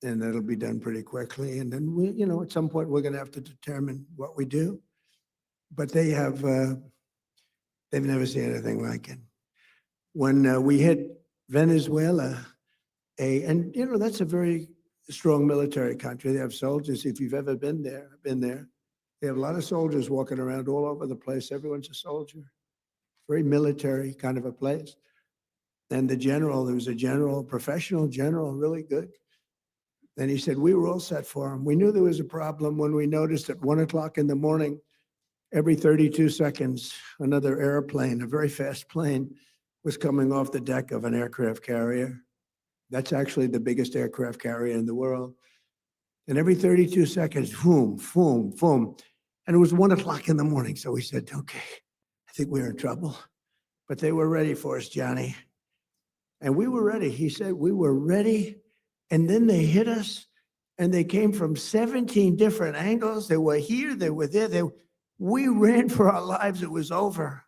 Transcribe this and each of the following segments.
and that'll be done pretty quickly. And then we, at some point, we're going to have to determine what we do. But they've never seen anything like it. When we hit Venezuela, that's a very strong military country. They have soldiers. If you've ever been there, they have a lot of soldiers walking around all over the place. Everyone's a soldier. Very military kind of a place. And there was a general, professional general, really good. And he said, we were all set for him. We knew there was a problem when we noticed at 1:00 in the morning, every 32 seconds, another airplane, a very fast plane, was coming off the deck of an aircraft carrier. That's actually the biggest aircraft carrier in the world. And every 32 seconds, boom, boom, boom. And it was 1:00 in the morning. So we said, okay, I think we're in trouble. But they were ready for us, Johnny. And we were ready. He said, we were ready. And then they hit us. And they came from 17 different angles. They were here, they were there. We ran for our lives. It was over.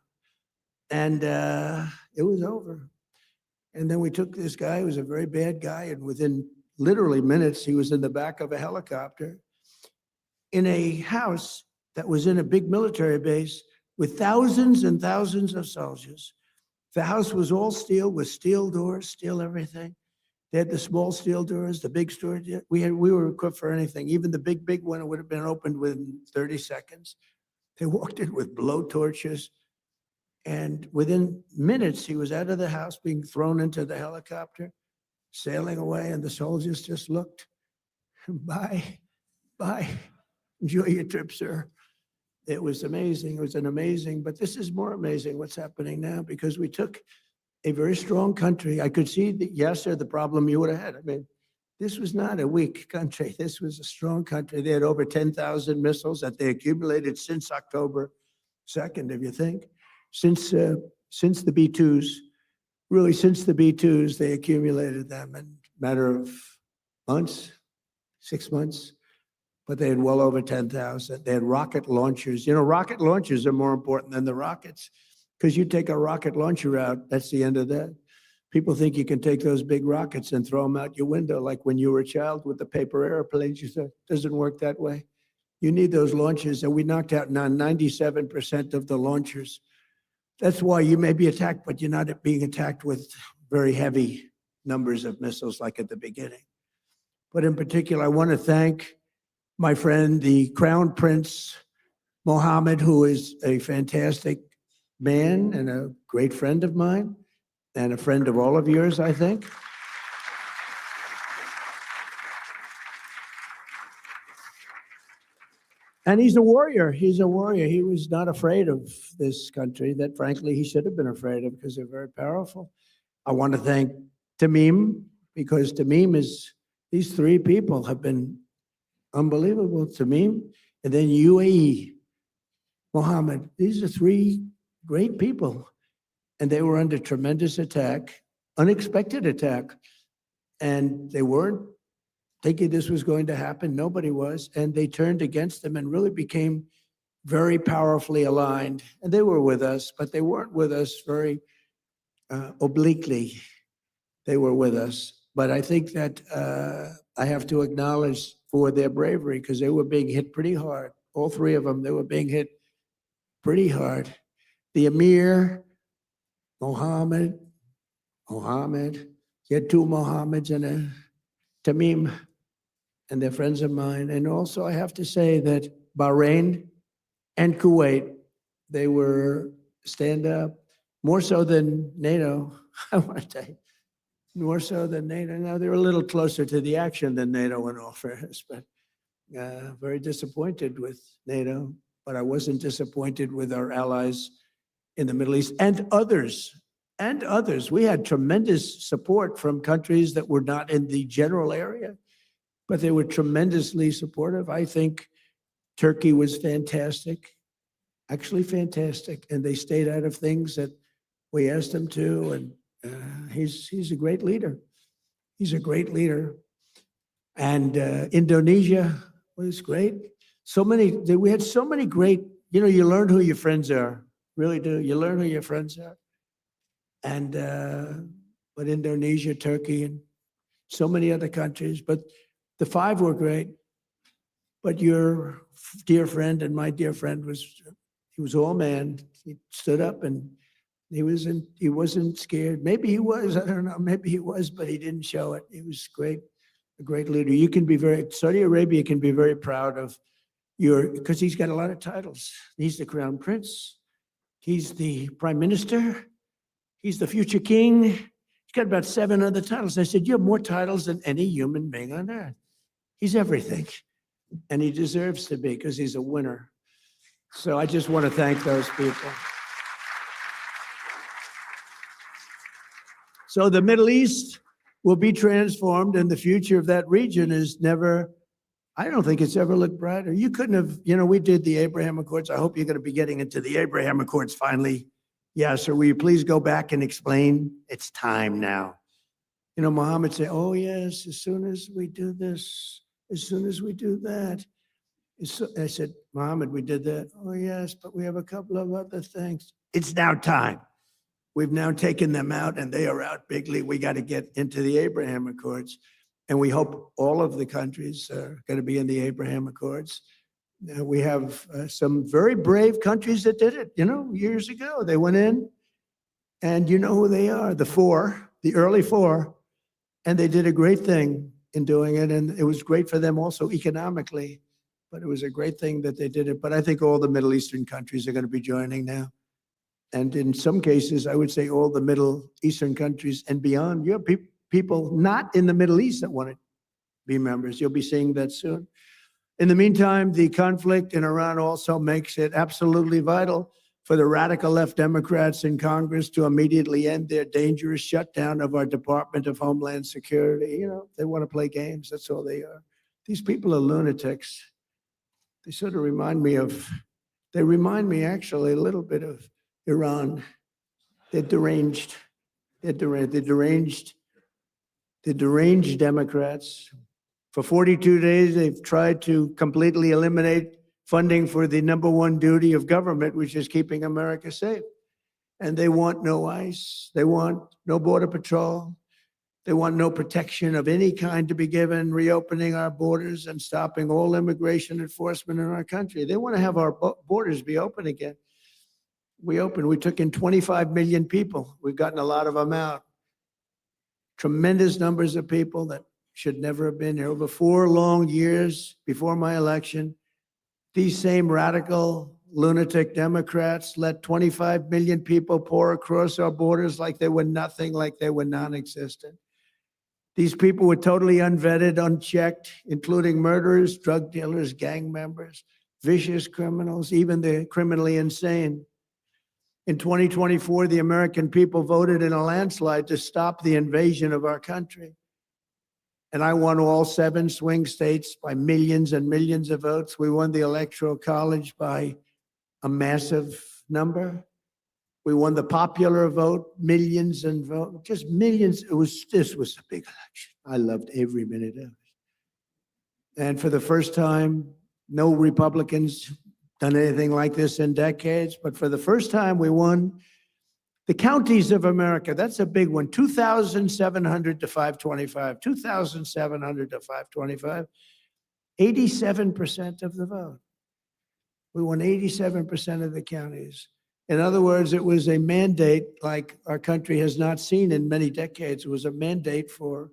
And it was over. And then we took this guy who was a very bad guy. And within literally minutes, he was in the back of a helicopter in a house that was in a big military base with thousands and thousands of soldiers. The house was all steel with steel doors, steel everything. They had the small steel doors, the big doors. We were equipped for anything. Even the big one would have been opened within 30 seconds. They walked in with blow torches. And within minutes, he was out of the house, being thrown into the helicopter, sailing away. And the soldiers just looked, bye, bye. Enjoy your trip, sir. It was amazing. It was but this is more amazing what's happening now, because we took a very strong country. I could see that, Yasser, the problem you would have had. I mean, this was not a weak country. This was a strong country. They had over 10,000 missiles that they accumulated since October 2nd, if you think. Since the B-2s, really since the B-2s, they accumulated them in a matter of months, 6 months. But they had well over 10,000. They had rocket launchers. Rocket launchers are more important than the rockets, because you take a rocket launcher out, that's the end of that. People think you can take those big rockets and throw them out your window, like when you were a child with the paper airplanes. You said, it doesn't work that way. You need those launchers, and we knocked out now 97% of the launchers. That's why you may be attacked, but you're not being attacked with very heavy numbers of missiles like at the beginning. But in particular, I want to thank my friend, the Crown Prince Mohammed, who is a fantastic man and a great friend of mine, and a friend of all of yours, I think. And he's a warrior. He's a warrior. He was not afraid of this country that, frankly, he should have been afraid of, because they're very powerful. I want to thank Tamim, because these three people have been unbelievable. Tamim, and then UAE, Mohammed. These are three great people. And they were under tremendous attack, unexpected attack. And they weren't thinking this was going to happen. Nobody was. And they turned against them and really became very powerfully aligned. And they were with us, but they weren't with us very obliquely. They were with us. But I think that I have to acknowledge for their bravery, because they were being hit pretty hard. All three of them, they were being hit pretty hard. The Emir, Mohammed, you had two Mohammeds and a Tamim, and they're friends of mine. And also I have to say that Bahrain and Kuwait, they were stand up, more so than NATO, I want to tell you, more so than NATO. Now, they're a little closer to the action than NATO in all fairness, but very disappointed with NATO. But I wasn't disappointed with our allies in the Middle East and others. And others. We had tremendous support from countries that were not in the general area, but they were tremendously supportive. I think Turkey was fantastic, actually fantastic, and they stayed out of things that we asked them to. And he's a great leader. He's a great leader. And Indonesia was great. We had so many great. You learn who your friends are. Really do. You learn who your friends are. And but Indonesia, Turkey, and so many other countries. But The five were great, but your dear friend and my dear friend he was all man. He stood up and he wasn't scared. Maybe he was, I don't know, maybe he was, but he didn't show it. He was great, a great leader. Saudi Arabia can be very proud of because he's got a lot of titles. He's the crown prince. He's the prime minister. He's the future king. He's got about 7 other titles. I said, you have more titles than any human being on earth. He's everything. And he deserves to be because he's a winner. So I just want to thank those people. So the Middle East will be transformed, and the future of that region I don't think it's ever looked brighter. You couldn't have, we did the Abraham Accords. I hope you're going to be getting into the Abraham Accords finally. Yeah, so will you please go back and explain? It's time now. Mohammed said, oh yes, as soon as we do this, as soon as we do that. I said, Mohammed, we did that. Oh yes, but we have a couple of other things. It's now time. We've now taken them out and they are out bigly. We got to get into the Abraham Accords. And we hope all of the countries are going to be in the Abraham Accords. We have some very brave countries that did it, years ago. They went in and you know who they are, the early four, and they did a great thing in doing it. And it was great for them also economically, but it was a great thing that they did it. But I think all the Middle Eastern countries are going to be joining now. And in some cases, I would say all the Middle Eastern countries and beyond, you have people not in the Middle East that want to be members. You'll be seeing that soon. In the meantime, the conflict in Iran also makes it absolutely vital for the radical left Democrats in Congress to immediately end their dangerous shutdown of our Department of Homeland Security. They want to play games. That's all they are. These people are lunatics. They sort of remind me actually a little bit of Iran. They're deranged. They're deranged Democrats. For 42 days, they've tried to completely eliminate funding for the number one duty of government, which is keeping America safe. And they want no ICE. They want no border patrol. They want no protection of any kind to be given, reopening our borders and stopping all immigration enforcement in our country. They want to have our borders be open again. We took in 25 million people. We've gotten a lot of them out. Tremendous numbers of people that should never have been here. Over 4 long years before my election, these same radical, lunatic Democrats let 25 million people pour across our borders like they were nothing, like they were non-existent. These people were totally unvetted, unchecked, including murderers, drug dealers, gang members, vicious criminals, even the criminally insane. In 2024, the American people voted in a landslide to stop the invasion of our country. And I won all 7 swing states by millions and millions of votes. We won the Electoral College by a massive number. We won the popular vote, millions and vote, just millions. This was a big election. I loved every minute of it. And for the first time, no Republicans done anything like this in decades, but for the first time we won the counties of America. That's a big one. 2,700 to 525, 2,700 to 525, 87% of the vote. We won 87% of the counties. In other words, it was a mandate like our country has not seen in many decades. It was a mandate for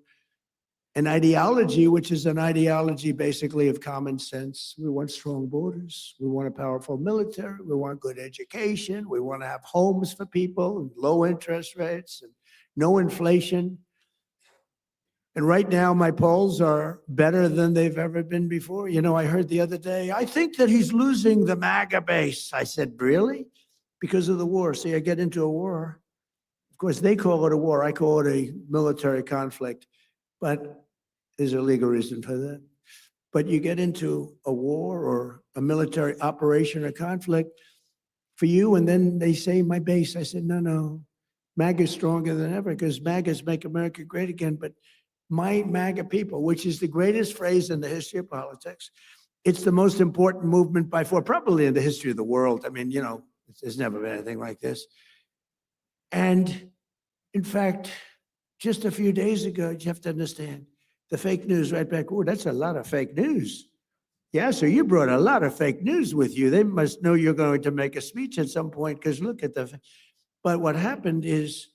an ideology, which is an ideology basically of common sense. We want strong borders. We want a powerful military. We want good education. We want to have homes for people and low interest rates and no inflation. And right now, my polls are better than they've ever been before. I heard the other day, I think that he's losing the MAGA base. I said, really? Because of the war. See, I get into a war. Of course, they call it a war. I call it a military conflict. But there's a legal reason for that. But you get into a war or a military operation or conflict for you, and then they say, my base. I said, no. MAGA is stronger than ever because MAGAs make America great again. But my MAGA people, which is the greatest phrase in the history of politics, it's the most important movement by far, probably in the history of the world. I mean, there's never been anything like this. And in fact, just a few days ago, you have to understand, the fake news right back. Oh, that's a lot of fake news. Yeah, so you brought a lot of fake news with you. They must know you're going to make a speech at some point because look at the. But what happened is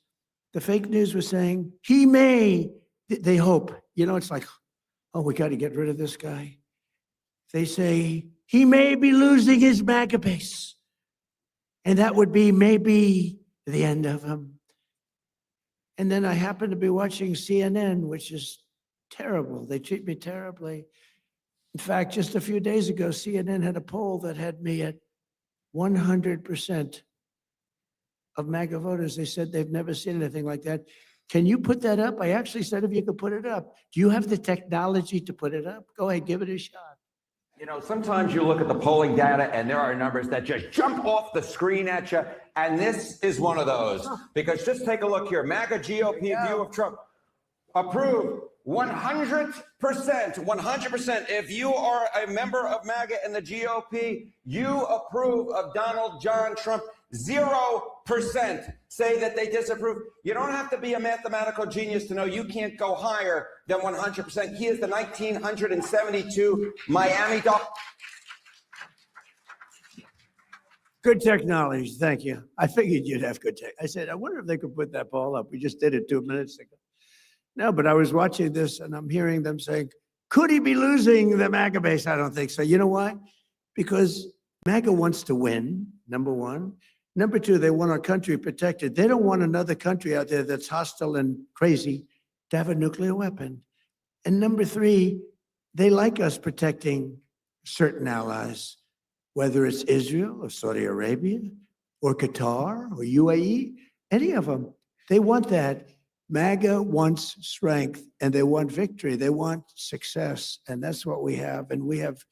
the fake news was saying he may. They hope. You know, it's like, oh, we got to get rid of this guy. They say he may be losing his MAGA base, and that would be maybe the end of him. And then I happened to be watching CNN, which is terrible. They treat me terribly. In fact, just a few days ago, CNN had a poll that had me at 100% of MAGA voters. They said they've never seen anything like that. Can you put that up? I actually said if you could put it up. Do you have the technology to put it up? Go ahead, give it a shot. You know, sometimes you look at the polling data and there are numbers that just jump off the screen at you. And this is one of those. Because just take a look here. MAGA GOP view of Trump. Approved 100%. 100%. If you are a member of MAGA and the GOP, you approve of Donald John Trump. 0% say that they disapprove. You don't have to be a mathematical genius to know you can't go higher than 100%. He is the 1972 Miami Dolphins. Good technology. Thank you. I figured you'd have good tech. I said, I wonder if they could put that poll up. We just did it 2 minutes ago. No, but I was watching this and I'm hearing them saying, could he be losing the MAGA base? I don't think so. You know why? Because MAGA wants to win, number one. Number two, they want our country protected. They don't want another country out there that's hostile and crazy to have a nuclear weapon. And number three, they like us protecting certain allies, whether it's Israel or Saudi Arabia or Qatar or UAE, any of them. They want that. MAGA wants strength and they want victory. They want success. And that's what we have. And we have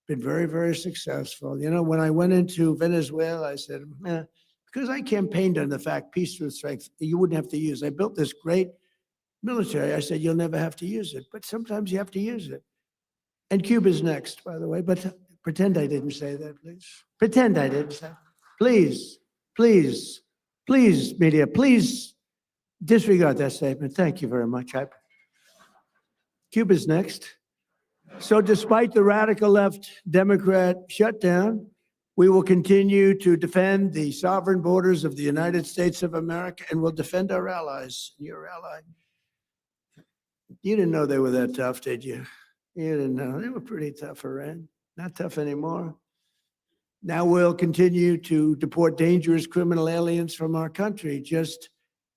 been very, very successful. You know, when I went into Venezuela, I said, because I campaigned on the fact peace through strength, you wouldn't have to use. I built this great military. I said, you'll never have to use it. But sometimes you have to use it. And Cuba's next, by the way. But pretend I didn't say that, please. Pretend I didn't say. Please, please, please, media, please disregard that statement. Thank you very much. Cuba's next. So despite the radical left Democrat shutdown, we will continue to defend the sovereign borders of the United States of America and will defend our allies, your ally. You didn't know they were that tough, did you? You didn't know. They were pretty tough, Iran. Not tough anymore. Now we'll continue to deport dangerous criminal aliens from our country. Just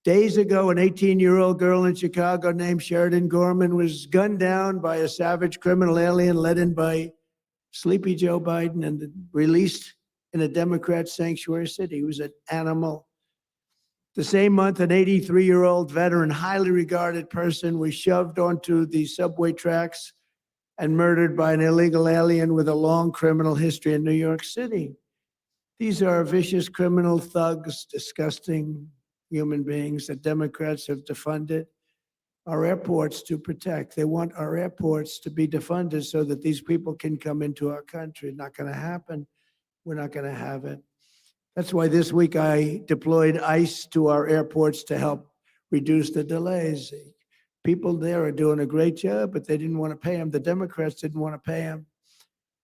days ago, an 18-year-old girl in Chicago named Sheridan Gorman was gunned down by a savage criminal alien led in by Sleepy Joe Biden and released in a Democrat sanctuary city. He was an animal. The same month, an 83-year-old veteran, highly regarded person, was shoved onto the subway tracks and murdered by an illegal alien with a long criminal history in New York City. These are vicious criminal thugs, disgusting human beings that Democrats have defunded our airports to protect. They want our airports to be defunded so that these people can come into our country. Not going to happen. We're not going to have it. That's why this week I deployed ICE to our airports to help reduce the delays. People there are doing a great job, but they didn't want to pay them. The Democrats didn't want to pay them.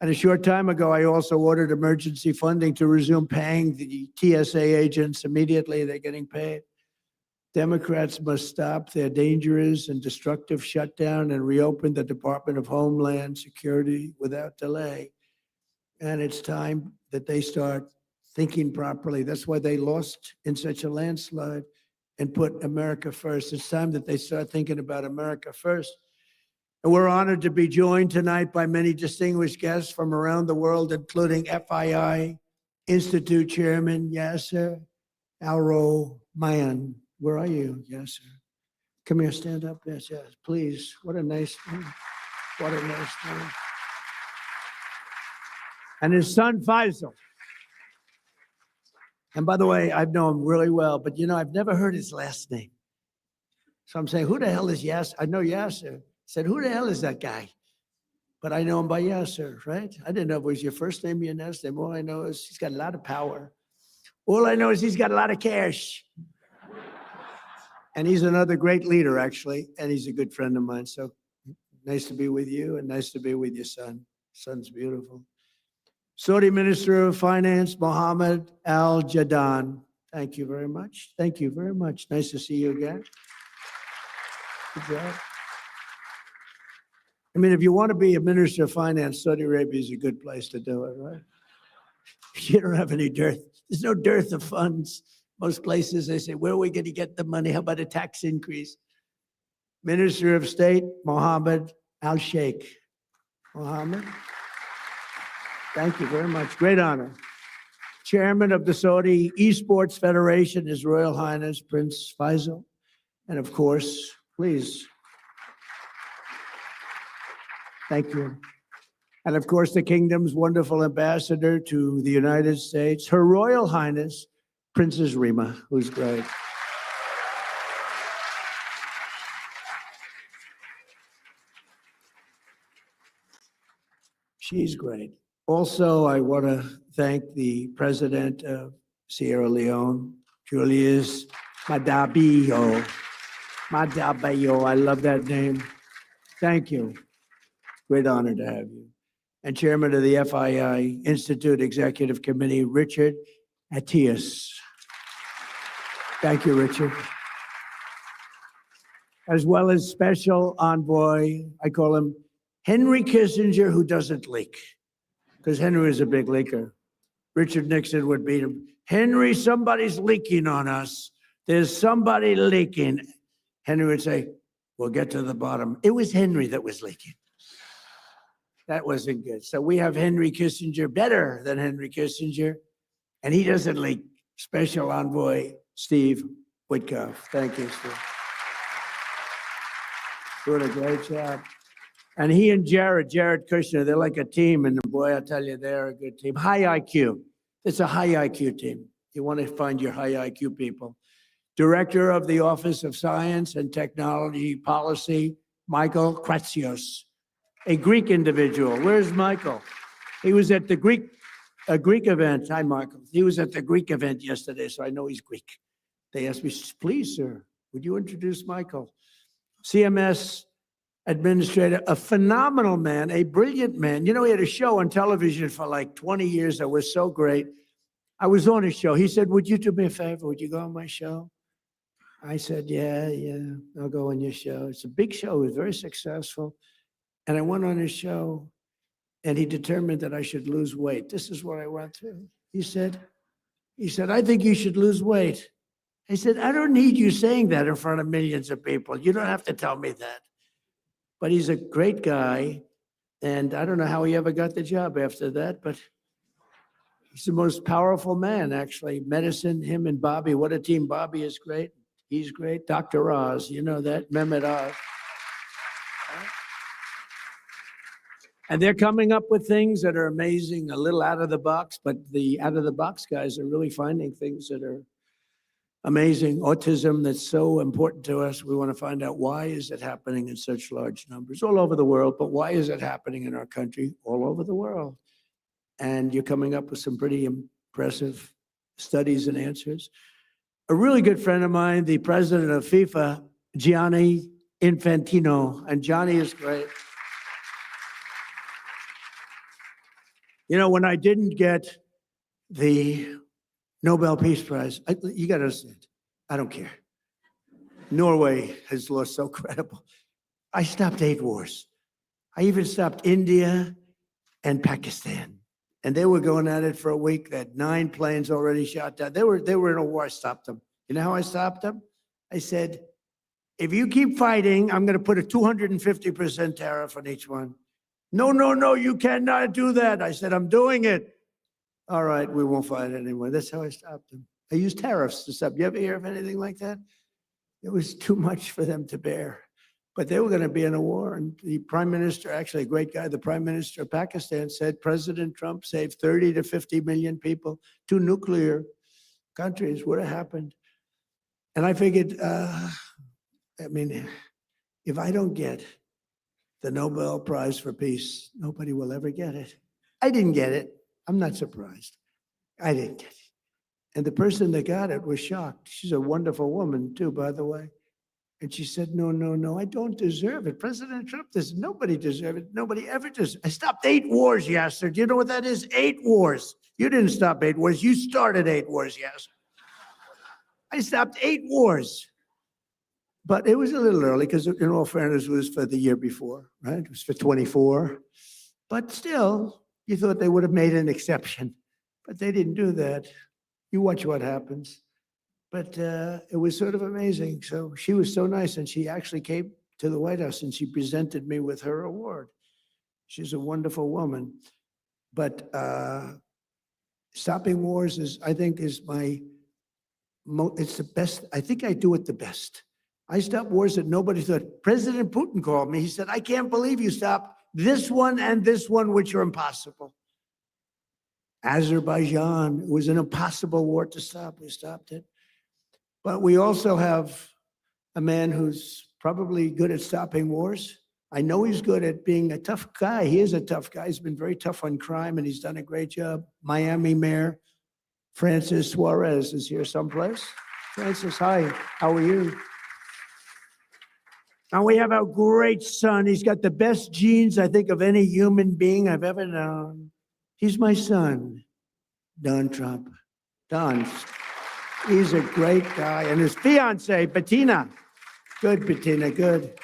And a short time ago, I also ordered emergency funding to resume paying the TSA agents immediately. They're getting paid. Democrats must stop their dangerous and destructive shutdown and reopen the Department of Homeland Security without delay. And it's time that they start thinking properly. That's why they lost in such a landslide and put America first. It's time that they start thinking about America first. And we're honored to be joined tonight by many distinguished guests from around the world, including FII Institute Chairman Yasser Al-Romayyan. Where are you, Yasser? Come here, stand up. Yes, yes, please. What a nice thing. What a nice thing. And his son, Faisal. And by the way, I've known him really well, but you know, I've never heard his last name. So I'm saying, who the hell is Yasser? I know Yasser. I said, who the hell is that guy? But I know him by Yasser, right? I didn't know if it was your first name or your last name. All I know is he's got a lot of power. All I know is he's got a lot of cash. And he's another great leader, actually, and he's a good friend of mine. So Nice to be with you and nice to be with your son. Son's beautiful. Saudi Minister of Finance, Mohammed Al Jadaan. Thank you very much. Thank you very much. Nice to see you again. Good job. I mean, if you want to be a Minister of Finance, Saudi Arabia is a good place to do it, right? You don't have any dearth. There's no dearth of funds. Most places, they say, where are we going to get the money? How about a tax increase? Minister of State, Mohammed Al Sheikh. Mohammed. Thank you very much. Great honor. Chairman of the Saudi Esports Federation, His Royal Highness Prince Faisal. And of course, please. Thank you. And of course, the kingdom's wonderful ambassador to the United States, Her Royal Highness Princess Rima, who's great. She's great. Also, I want to thank the president of Sierra Leone, Julius Madabio. Madabio, I love that name. Thank you. Great honor to have you. And chairman of the FII Institute Executive Committee, Richard Attias. Thank you, Richard. As well as special envoy, I call him Henry Kissinger, who doesn't leak, because Henry is a big leaker. Richard Nixon would beat him. Henry, somebody's leaking on us. There's somebody leaking. Henry would say, we'll get to the bottom. It was Henry that was leaking. That wasn't good. So we have Henry Kissinger, better than Henry Kissinger, and he doesn't leak. Special envoy, Steve Witkoff. Thank you, Steve. Doing a great job. And he and Jared Kushner, they're like a team. And boy, I tell you, they're a good team. High IQ. It's a high IQ team. You want to find your high IQ people. Director of the Office of Science and Technology Policy, Michael Kratsios, a Greek individual. Where's Michael? He was at the Greek event. Hi, Michael. He was at the Greek event yesterday, so I know he's Greek. They asked me, please, sir, would you introduce Michael? CMS administrator, a phenomenal man, a brilliant man. You know, he had a show on television for like 20 years that was so great. I was on his show. He said, would you do me a favor? Would you go on my show? I said, yeah, I'll go on your show. It's a big show. It was very successful. And I went on his show, and he determined that I should lose weight. This is what I went through. He said, I think you should lose weight. I said, I don't need you saying that in front of millions of people. You don't have to tell me that. But he's a great guy, and I don't know how he ever got the job after that, but he's the most powerful man, actually. Medicine, him and Bobby. What a team. Bobby is great. He's great. Dr. Oz, you know that, Mehmet Oz. And they're coming up with things that are amazing, a little out of the box, but the out of the box guys are really finding things that are amazing. Autism, that's so important to us. We want to find out, why is it happening in such large numbers all over the world, but why is it happening in our country all over the world? And you're coming up with some pretty impressive studies and answers. A really good friend of mine, the president of FIFA, Gianni Infantino, and Johnny is great. You know, when I didn't get the Nobel Peace Prize, you got to understand, I don't care. Norway has lost so credible. I stopped 8 wars. I even stopped India and Pakistan. And they were going at it for a week. They had 9 planes already shot down. They were in a war. I stopped them. You know how I stopped them? I said, if you keep fighting, I'm going to put a 250% tariff on each one. No, you cannot do that. I said, I'm doing it. All right, we won't fight anymore. That's how I stopped them. I used tariffs to stop. You ever hear of anything like that? It was too much for them to bear. But they were going to be in a war. And the prime minister, actually a great guy, the prime minister of Pakistan said, President Trump saved 30 to 50 million people, 2 nuclear countries. What happened? And I figured, if I don't get the Nobel Prize for Peace, nobody will ever get it. I didn't get it. I'm not surprised. I didn't get it. And the person that got it was shocked. She's a wonderful woman, too, by the way. And she said, no, no, no, I don't deserve it. President Trump does. Nobody deserves it. Nobody ever does. I stopped 8 wars, Yasser. Do you know what that is? 8 wars. You didn't stop 8 wars. You started 8 wars, Yasser. I stopped 8 wars. But it was a little early because, in all fairness, it was for the year before, right? It was for 24. But still, you thought they would have made an exception. But they didn't do that. You watch what happens. But it was sort of amazing. So she was so nice, and she actually came to the White House and she presented me with her award. She's a wonderful woman. But stopping wars is, I think, is it's the best. I think I do it the best. I stopped wars that nobody thought. President Putin called me. He said, I can't believe you stopped this one and this one, which are impossible. Azerbaijan, it was an impossible war to stop. We stopped it. But we also have a man who's probably good at stopping wars. I know he's good at being a tough guy. He is a tough guy. He's been very tough on crime, and he's done a great job. Miami Mayor Francis Suarez is here someplace. Francis, hi. How are you? And we have our great son. He's got the best genes, I think, of any human being I've ever known. He's my son, Don Trump. Don. He's a great guy. And his fiance, Bettina. Good, Bettina, good.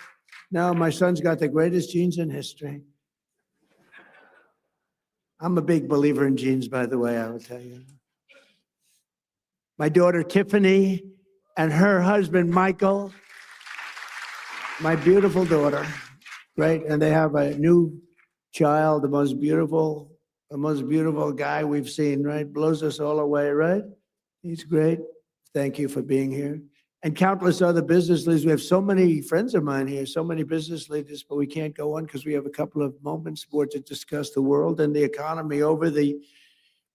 No, my son's got the greatest genes in history. I'm a big believer in genes, by the way, I will tell you. My daughter, Tiffany, and her husband, Michael. My beautiful daughter. Great. And they have a new child, the most beautiful guy we've seen, right? Blows us all away, right? He's great. Thank you for being here. And countless other business leaders. We have so many friends of mine here, so many business leaders, but we can't go on because we have a couple of moments more to discuss the world and the economy. Over the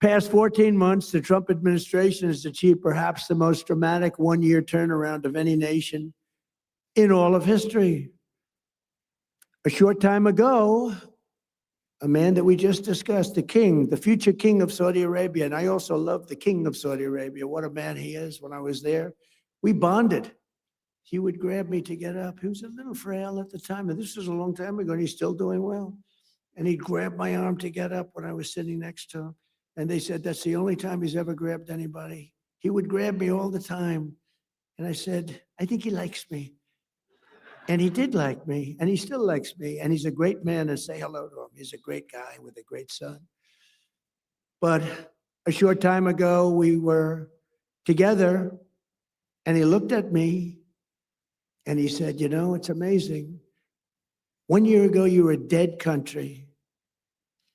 past 14 months, the Trump administration has achieved perhaps the most dramatic one-year turnaround of any nation in all of history. A short time ago, a man that we just discussed, the king, the future king of Saudi Arabia. And I also love the king of Saudi Arabia. What a man he is. When I was there, we bonded. He would grab me to get up. He was a little frail at the time, and this was a long time ago, and he's still doing well. And he'd grab my arm to get up when I was sitting next to him. And they said, that's the only time he's ever grabbed anybody. He would grab me all the time. And I said, I think he likes me. And he did like me, and he still likes me, and he's a great man, and say hello to him. He's a great guy with a great son. But a short time ago, we were together, and he looked at me, and he said, you know, it's amazing. 1 year ago, you were a dead country.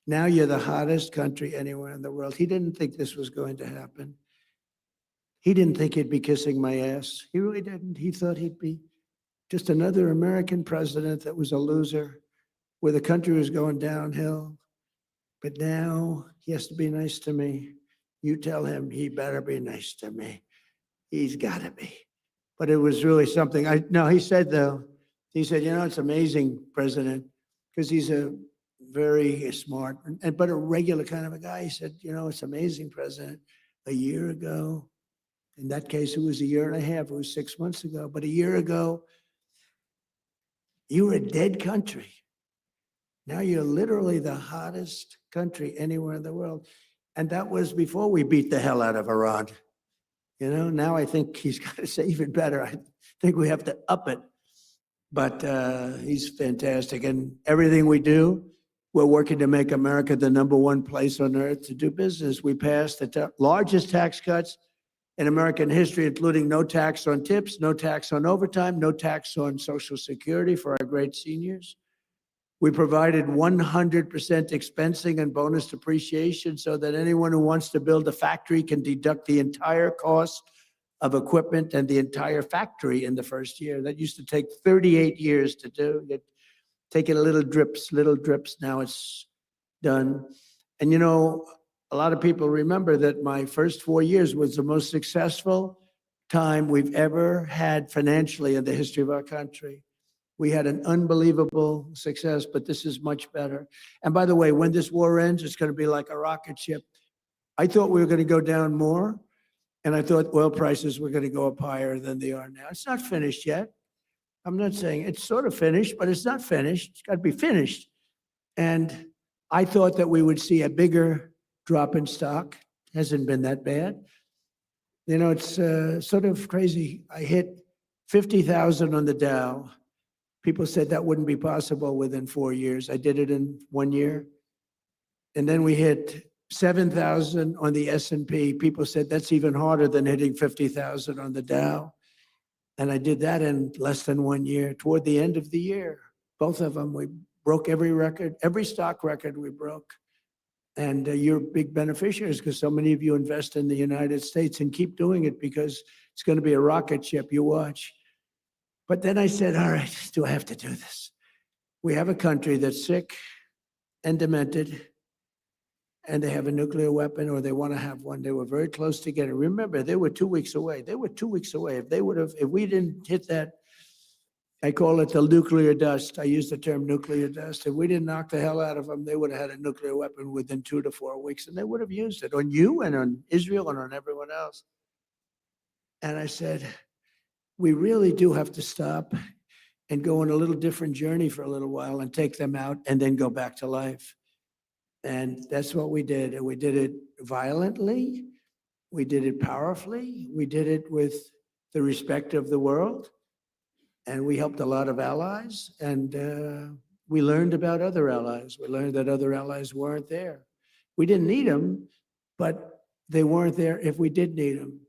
Now you're the hottest country anywhere in the world. He didn't think this was going to happen. He didn't think he'd be kissing my ass. He really didn't. He thought he'd be just another American president that was a loser, where the country was going downhill. But now he has to be nice to me. You tell him he better be nice to me. He's got to be. But it was really something. He said, though, he said, you know, it's amazing, President, because he's a very smart, but a regular kind of a guy. He said, you know, it's amazing, President. A year ago, in that case, it was a year and a half. It was 6 months ago. But a year ago, you were a dead country. Now you're literally the hottest country anywhere in the world. And that was before we beat the hell out of Iran. You know, now I think he's got to say even better. I think we have to up it. But he's fantastic. And everything we do, we're working to make America the #1 place on earth to do business. We passed the largest tax cuts in American history, including no tax on tips, no tax on overtime, no tax on Social Security for our great seniors. We provided 100% expensing and bonus depreciation so that anyone who wants to build a factory can deduct the entire cost of equipment and the entire factory in the first year. That used to take 38 years to do. You'd take it little drips. Now it's done. And you know, a lot of people remember that my first 4 years was the most successful time we've ever had financially in the history of our country. We had an unbelievable success, but this is much better. And by the way, when this war ends, it's going to be like a rocket ship. I thought we were going to go down more, and I thought oil prices were going to go up higher than they are now. It's not finished yet. I'm not saying it's sort of finished, but it's not finished. It's got to be finished. And I thought that we would see a bigger drop in stock. Hasn't been that bad. You know, it's sort of crazy. I hit 50,000 on the Dow. People said that wouldn't be possible within 4 years. I did it in 1 year. And then we hit 7,000 on the S&P. People said that's even harder than hitting 50,000 on the Dow. And I did that in less than 1 year. Toward the end of the year, both of them, we broke every record, every stock record we broke. And you're big beneficiaries because so many of you invest in the United States, and keep doing it because it's going to be a rocket ship. You watch. But then I said, all right, do I have to do this? We have a country that's sick and demented, and they have a nuclear weapon, or they want to have one. They were very close to getting it. Remember, they were 2 weeks away. They were 2 weeks away. If we didn't hit that, I call it the nuclear dust. I use the term nuclear dust. If we didn't knock the hell out of them, they would have had a nuclear weapon within 2 to 4 weeks, and they would have used it on you and on Israel and on everyone else. And I said, we really do have to stop and go on a little different journey for a little while and take them out and then go back to life. And that's what we did. And we did it violently. We did it powerfully. We did it with the respect of the world. And we helped a lot of allies. And we learned about other allies. We learned that other allies weren't there. We didn't need them, but they weren't there if we did need them.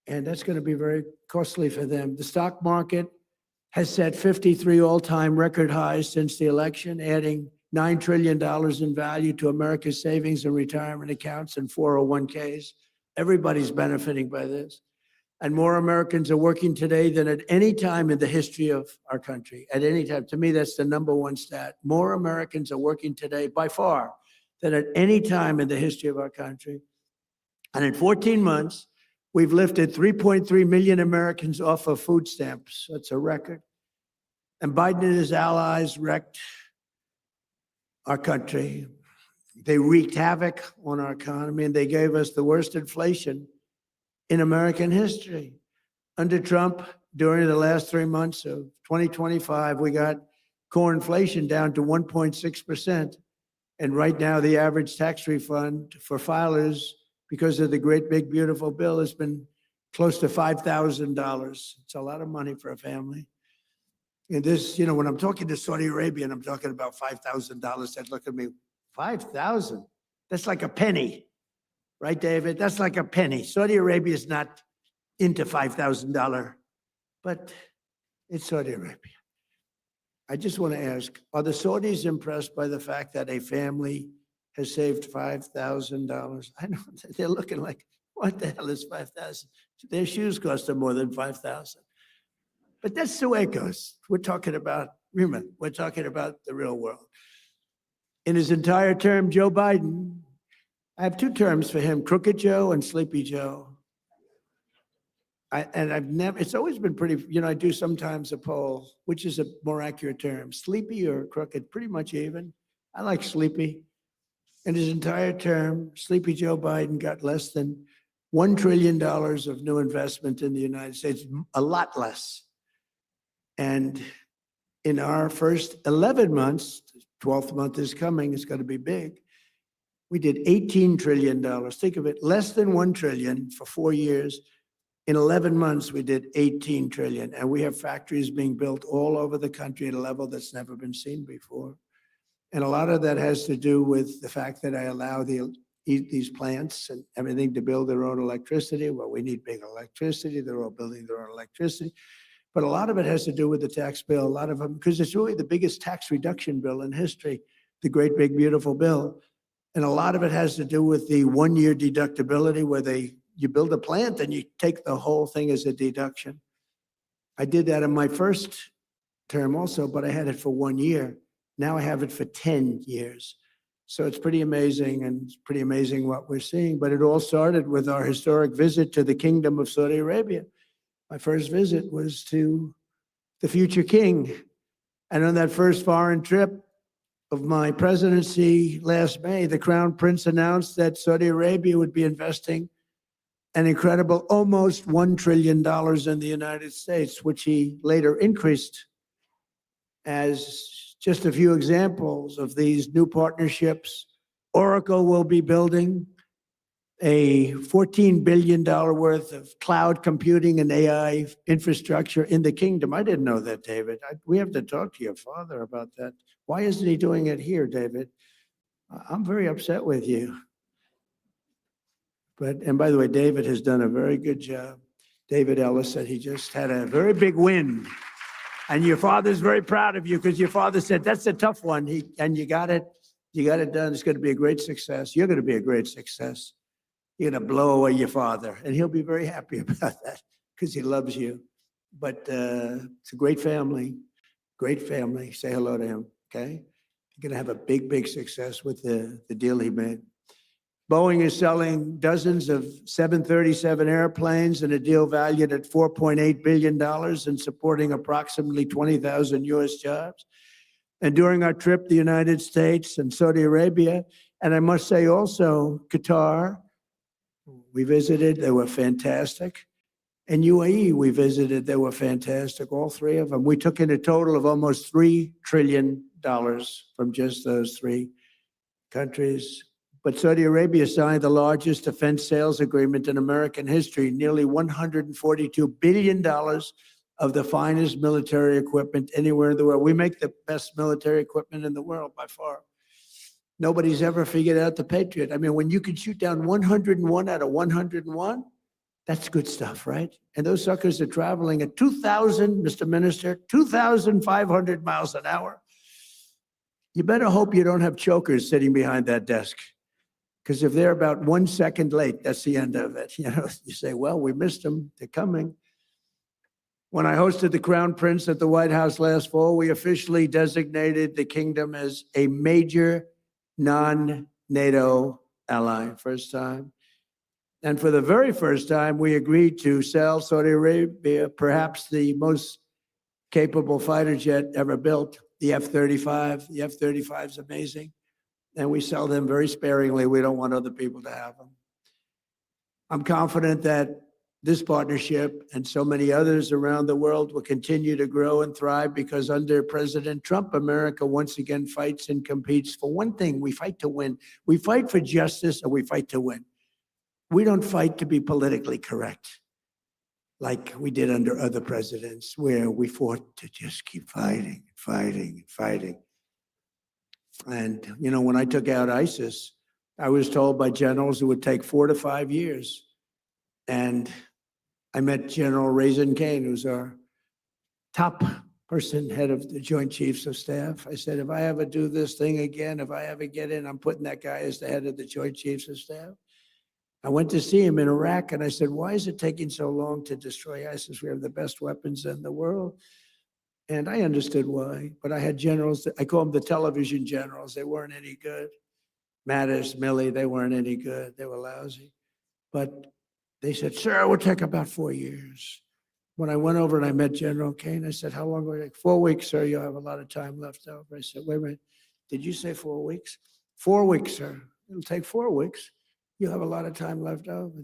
And that's going to be very costly for them. The stock market has set 53 all-time record highs since the election, adding $9 trillion in value to America's savings and retirement accounts and 401ks. Everybody's benefiting by this. And more Americans are working today than at any time in the history of our country. At any time. To me, that's the number one stat. More Americans are working today by far than at any time in the history of our country. And in 14 months, we've lifted 3.3 million Americans off of food stamps. That's a record. And Biden and his allies wrecked our country. They wreaked havoc on our economy, and they gave us the worst inflation in American history. Under Trump, during the last 3 months of 2025, we got core inflation down to 1.6%. And right now, the average tax refund for filers, because of the great big beautiful bill, has been close to $5,000. It's a lot of money for a family. And this, you know, when I'm talking to Saudi Arabia and I'm talking about $5,000, they look at me, 5,000? That's like a penny, right, David? That's like a penny. Saudi Arabia is not into $5,000, but it's Saudi Arabia. I just want to ask, are the Saudis impressed by the fact that a family has saved $5,000? I know they're looking like, what the hell is 5,000? Their shoes cost them more than 5,000. But that's the way it goes. We're talking about, remember, we're talking about the real world. In his entire term, Joe Biden, I have 2 terms for him, Crooked Joe and Sleepy Joe. It's always been pretty, you know, I do sometimes a poll, which is a more accurate term, sleepy or crooked, pretty much even. I like sleepy. In his entire term, Sleepy Joe Biden got less than $1 trillion of new investment in the United States, a lot less. And in our first 11 months, 12th month is coming, it's going to be big. We did $18 trillion. Think of it, less than $1 trillion for 4 years. In 11 months, we did $18 trillion. And we have factories being built all over the country at a level that's never been seen before. And a lot of that has to do with the fact that I allow these plants and everything to build their own electricity. Well, we need big electricity. They're all building their own electricity. But a lot of it has to do with the tax bill. A lot of them, because it's really the biggest tax reduction bill in history, the great big beautiful bill. And a lot of it has to do with the 1-year deductibility where you build a plant and you take the whole thing as a deduction. I did that in my first term also, but I had it for 1 year. Now I have it for 10 years. So it's pretty amazing, and it's pretty amazing what we're seeing. But it all started with our historic visit to the Kingdom of Saudi Arabia. My first visit was to the future king. And on that first foreign trip of my presidency last May, the Crown Prince announced that Saudi Arabia would be investing an incredible almost $1 trillion in the United States, which he later increased. As just a few examples of these new partnerships, Oracle will be building a $14 billion worth of cloud computing and AI infrastructure in the kingdom. I didn't know that, David. We have to talk to your father about that. Why isn't he doing it here, David? I'm very upset with you. And by the way, David has done a very good job. David Ellis said he just had a very big win. And your father's very proud of you because your father said, that's a tough one. And you got it done. It's going to be a great success. You're going to be a great success. You're going to blow away your father. And he'll be very happy about that because he loves you. But it's a great family. Great family. Say hello to him, okay? You're going to have a big, big success with the deal he made. Boeing is selling dozens of 737 airplanes in a deal valued at $4.8 billion and supporting approximately 20,000 U.S. jobs. And during our trip, the United States and Saudi Arabia, and I must say also Qatar, we visited, they were fantastic. And UAE, we visited, they were fantastic, all three of them. We took in a total of almost $3 trillion from just those three countries. But Saudi Arabia signed the largest defense sales agreement in American history, nearly $142 billion of the finest military equipment anywhere in the world. We make the best military equipment in the world by far. Nobody's ever figured out the Patriot. I mean, when you can shoot down 101 out of 101, that's good stuff, right? And those suckers are traveling at 2,000, Mr. Minister, 2,500 miles an hour. You better hope you don't have chokers sitting behind that desk. Because if they're about 1 second late, that's the end of it. You know, you say, well, we missed them. They're coming. When I hosted the Crown Prince at the White House last fall, we officially designated the kingdom as a major non-NATO ally, first time. And for the very first time, we agreed to sell Saudi Arabia perhaps the most capable fighter jet ever built, the F-35. The F-35 is amazing. And we sell them very sparingly. We don't want other people to have them. I'm confident that this partnership and so many others around the world will continue to grow and thrive because under President Trump, America once again fights and competes for one thing. We fight to win. We fight for justice and we fight to win. We don't fight to be politically correct like we did under other presidents where we fought to just keep fighting, fighting, fighting. And, you know, when I took out ISIS, I was told by generals it would take 4 to 5 years. And I met General Raisin Kane, who's our top person, head of the Joint Chiefs of Staff. I said, if I ever do this thing again, if I ever get in, I'm putting that guy as the head of the Joint Chiefs of Staff. I went to see him in Iraq, and I said, why is it taking so long to destroy ISIS? We have the best weapons in the world. And I understood why, but I had generals, I call them the television generals. They weren't any good. Mattis, Milley, they weren't any good. They were lousy. But they said, sir, it will take about 4 years. When I went over and I met General Kane, I said, how long will it take? 4 weeks, sir, you'll have a lot of time left over. I said, wait a minute, did you say 4 weeks? 4 weeks, sir. It'll take 4 weeks. You'll have a lot of time left over.